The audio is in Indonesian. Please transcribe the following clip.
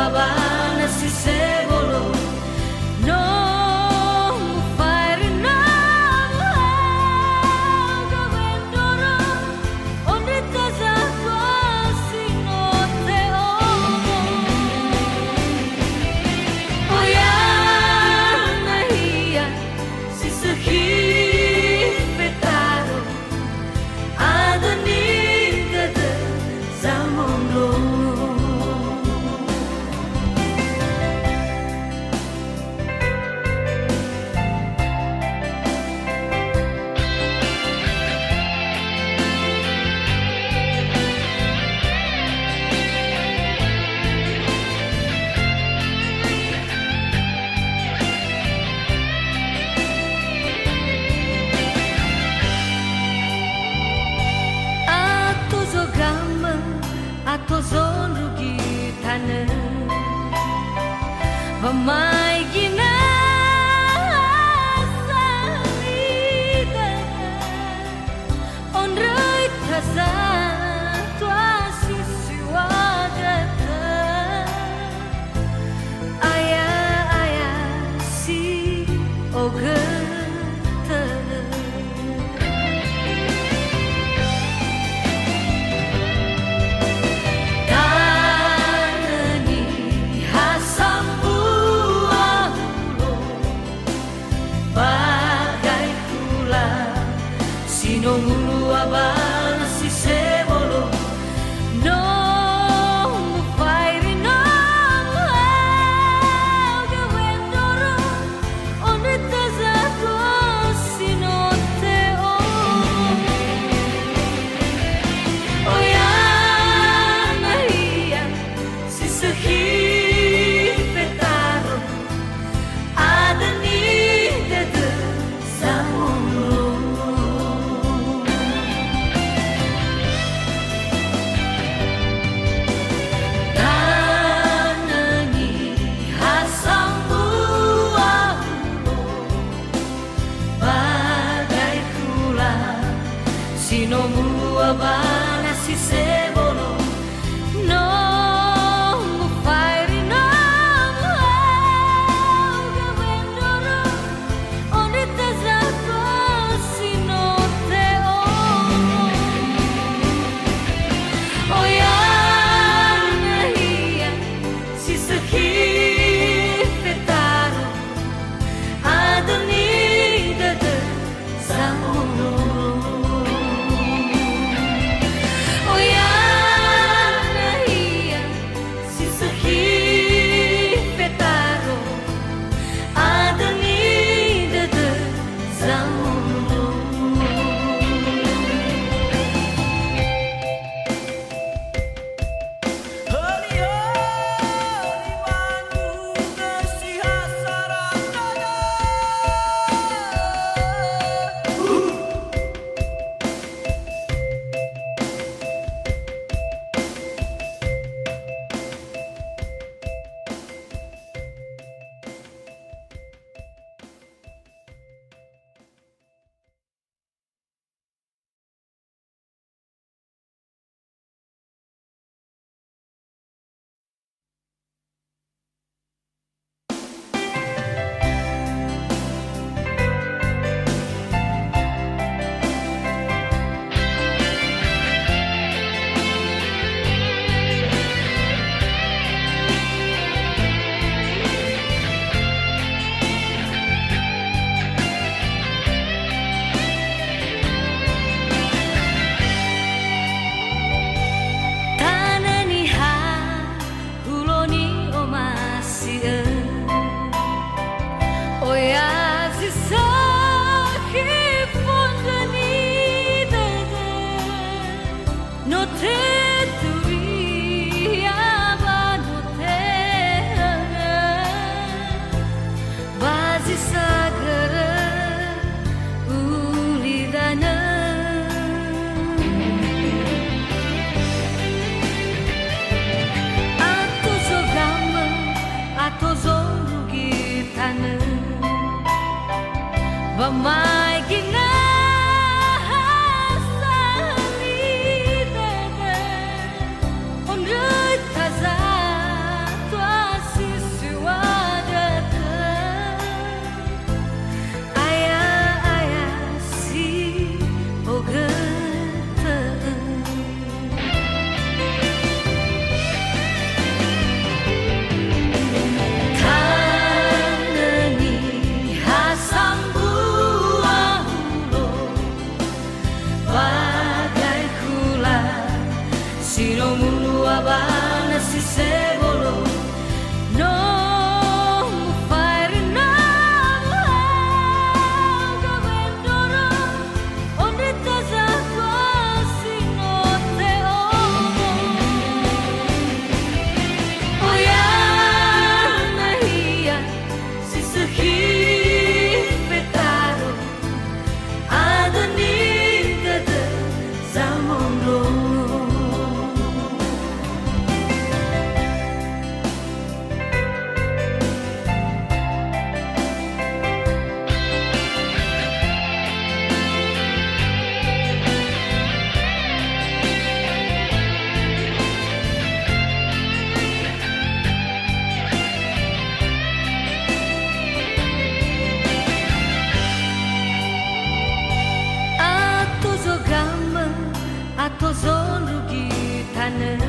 abana si sebolo no fare no gavendoro onde taza quasi notte oyana hia si sehi petaro adani gada zamondo Atozon rugi tanah Bamai gina salida Onroi tasa tua sisi wadata Aya si ogata Mulu abana si sebolo no fire no gavendoro onde taza si notte oyana hia si sehi petaro adani dede zamono Sino mulu abana si sebolo no fire no gavendoro onde taza si notte oyana hia si sehi petaro adani dede zamono Bamai gina salida onde taza tua Sino mulu abana si sebolo no mu fare na ga vendoro onde taza quasi notte oh ya nahia si sehi petaro adani gada zamondo. Atau zon rugi tanah